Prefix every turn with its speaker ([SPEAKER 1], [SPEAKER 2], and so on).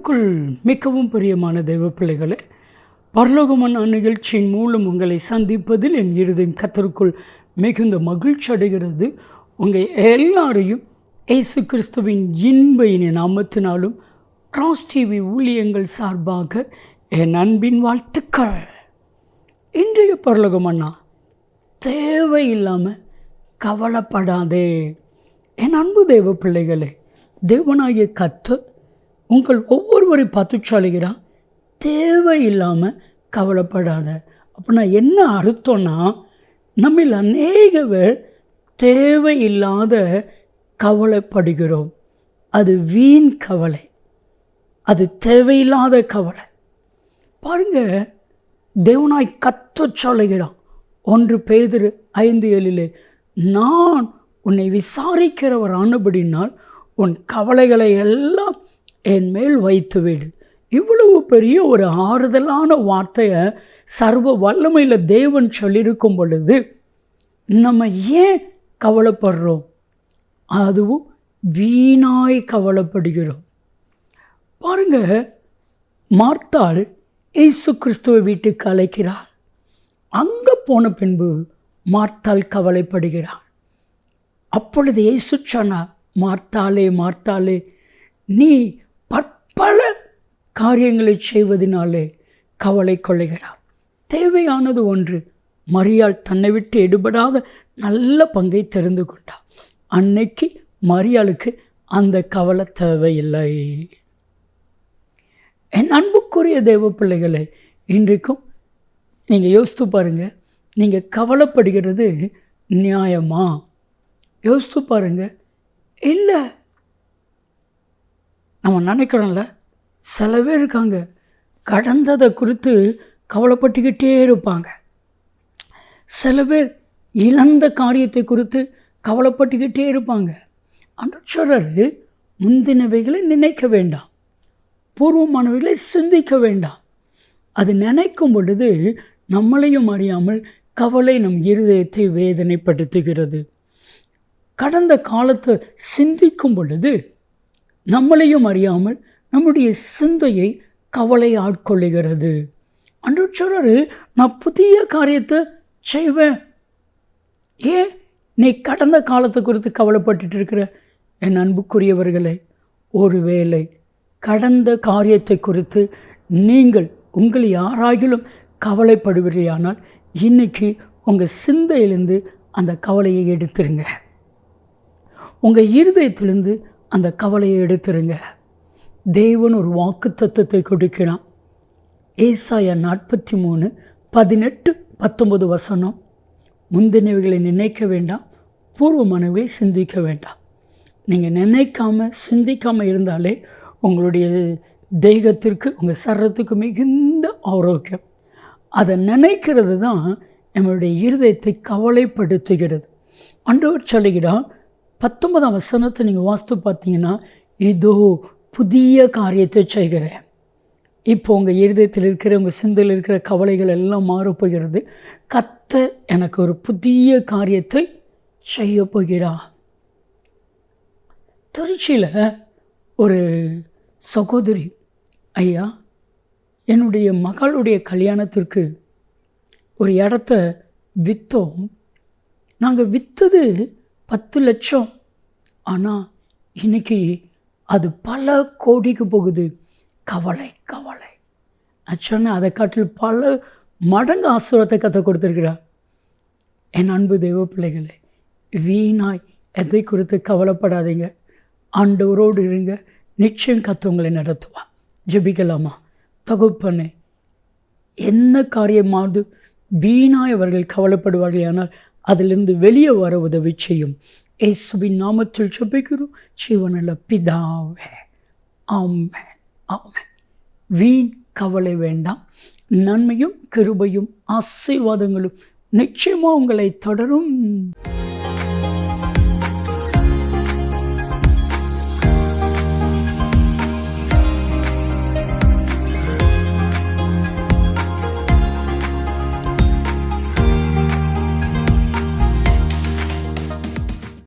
[SPEAKER 1] கர்த்தருக்குள் மிகவும் பிரியமான தெய்வ பிள்ளைகளே, பரலோகமான நிகழ்ச்சியின் மூலம் உங்களை சந்திப்பதில் என் இருதயம் கர்த்தருக்குள் மிகுந்த மகிழ்ச்சி அடைகிறது. உங்கள் எல்லாரையும் இயேசு கிறிஸ்துவின் இன்ப இனிய நாமத்தினாலும் கிராஸ் டிவி ஊழியங்கள் சார்பாக என் அன்பின் வாழ்த்துக்கள். இன்றைய பரலோகமன்னா, தேவையில்லாமல் கவலைப்படாதே. என் அன்பு தெய்வ பிள்ளைகளே, தேவனாகிய கர்த்தர் உங்கள் ஒவ்வொருவரை பார்த்து சொல்லுகிறான், தேவையில்லாமல் கவலைப்படாத. அப்படின்னா என்ன அர்த்தம்னா, நம்மில் அநேக பேர் தேவையில்லாத கவலைப்படுகிறோம். அது வீண் கவலை, அது தேவையில்லாத கவலை. பாருங்க, தேவனாய் கர்த்தர் சொல்லுகிறான் 1 பேதுரு 5:7, நான் உன்னை விசாரிக்கிறவர் ஆனபடினால் உன் கவலைகளை எல்லாம் என் மேல் வைத்துவிடு. இவ்வளவு பெரிய ஒரு ஆறுதலான வார்த்தையை சர்வ வல்லமையில் தேவன் சொல்லியிருக்கும் பொழுது நம்ம ஏன் கவலைப்படுறோம்? அதுவும் வீணாய் கவலைப்படுகிறோம். பாருங்க, மார்த்தாள் இயேசு கிறிஸ்துவை வீட்டுக்கு அழைக்கிறாள். அங்கே போன பின்பு மார்த்தாள் கவலைப்படுகிறாள். அப்பொழுது இயேசு சொன்னார், மார்த்தாளே மார்த்தாளே, நீ பற்பல காரியங்களை செய்வதனாலே கவலை கொள்ளுகிறார். தேவையானது ஒன்று. மரியாள் தன்னை விட்டு எடுபடாத நல்ல பங்கை தெரிந்து கொண்டார். அன்னைக்கு மரியாளுக்கு அந்த கவலை தேவையில்லை. என் அன்புக்குரிய தேவ பிள்ளைகளை, இன்றைக்கும் நீங்கள் யோசித்து பாருங்கள், நீங்கள் கவலைப்படுகிறது நியாயமா? யோசித்து பாருங்க. இல்லை, நம்ம நினைக்கிறோம்ல, சில பேர் இருக்காங்க, கடந்ததை குறித்து கவலைப்பட்டுக்கிட்டே இருப்பாங்க. சில பேர் இழந்த காரியத்தை குறித்து கவலைப்பட்டுக்கிட்டே இருப்பாங்க. ஆண்டவர் முந்தினவைகளை நினைக்க வேண்டாம், பூர்வமானவைகளை சிந்திக்க வேண்டாம். அது நினைக்கும் பொழுது நம்மளையும் அறியாமல் கவலை நம் இருதயத்தை வேதனைப்படுத்துகிறது. கடந்த காலத்தை சிந்திக்கும் பொழுது நம்மளையும் அறியாமல் நம்முடைய சிந்தையை கவலை ஆட்கொள்ளுகிறது. ஆண்டவர், நான் புதிய காரியத்தை செய்வேன். ஏன் நீ கடந்த காலத்தை குறித்து கவலைப்பட்டு இருக்கிற? என் அன்புக்குரியவர்களே, ஒருவேளை கடந்த காரியத்தை குறித்து நீங்கள் உங்கள் யாராகிலும் கவலைப்படுவீர்களானால் இன்னைக்கு உங்கள் சிந்தையிலிருந்து அந்த கவலையை எடுத்துருங்க. உங்கள் இருதயத்திலிருந்து அந்த கவலையை எடுத்துருங்க. தேவன் ஒரு வாக்கு தத்துவத்தை கொடுக்கிறான். ஏசாயா 43, 18, 19 முந்தினவைகளை நினைக்க வேண்டாம், பூர்வமானவைகளை சிந்திக்க வேண்டாம். நீங்கள் நினைக்காமல் சிந்திக்காமல் இருந்தாலே உங்களுடைய தெய்வத்திற்கு, உங்கள் சரத்துக்கு மிகுந்த ஆரோக்கியம். அதை நினைக்கிறது தான் நம்மளுடைய இருதயத்தை கவலைப்படுத்துகிறது. ஆண்டவர் சொல்லுகிறான், 19 நீங்கள் வாசித்து பார்த்தீங்கன்னா, இதோ புதிய காரியத்தை செய்கிறேன். இப்போ உங்கள் இருதயத்தில் இருக்கிற, உங்கள் சிந்தையில் இருக்கிற கவலைகள் எல்லாம் மாறப்போகிறது. கர்த்தர் எனக்கு ஒரு புதிய காரியத்தை செய்ய போகிறார். திருச்சியில் ஒரு சகோதரி, ஐயா, என்னுடைய மகளுடைய கல்யாணத்திற்கு ஒரு இடத்த விற்றோம். நாங்கள் விற்றது 10 லட்சம். ஆனால் இன்றைக்கி அது பல கோடிக்கு போகுது. கவலை கவலை. நான் சொன்னேன், அதை காட்டில் பல மடங்கு ஆசீர்வாதத்தை கற்று கொடுத்துருக்கிறார். என் அன்பு தெய்வ பிள்ளைகளே, வீணாய் எதை குறித்து கவலைப்படாதீங்க. ஆண்டவரோடு இருங்க, நிச்சயம் கர்த்தர் உங்களை நடத்துவார். ஜெபிக்கலாமா? தகப்பனே, என்ன காரியமாவது வீணாய் அவர்கள் கவலைப்படுவார்கள், ஆனால் அதிலிருந்து வெளியே வர உதவி செய்யும். இயேசுவின் நாமத்தில் ஜெபிக்கிறோம் ஜீவனுள்ள பிதாவே, ஆமென், ஆமென். வீண் கவலை வேண்டாம். நன்மையும் கிருபையும் ஆசீர்வாதங்களும் நிச்சயமாக உங்களை தொடரும்.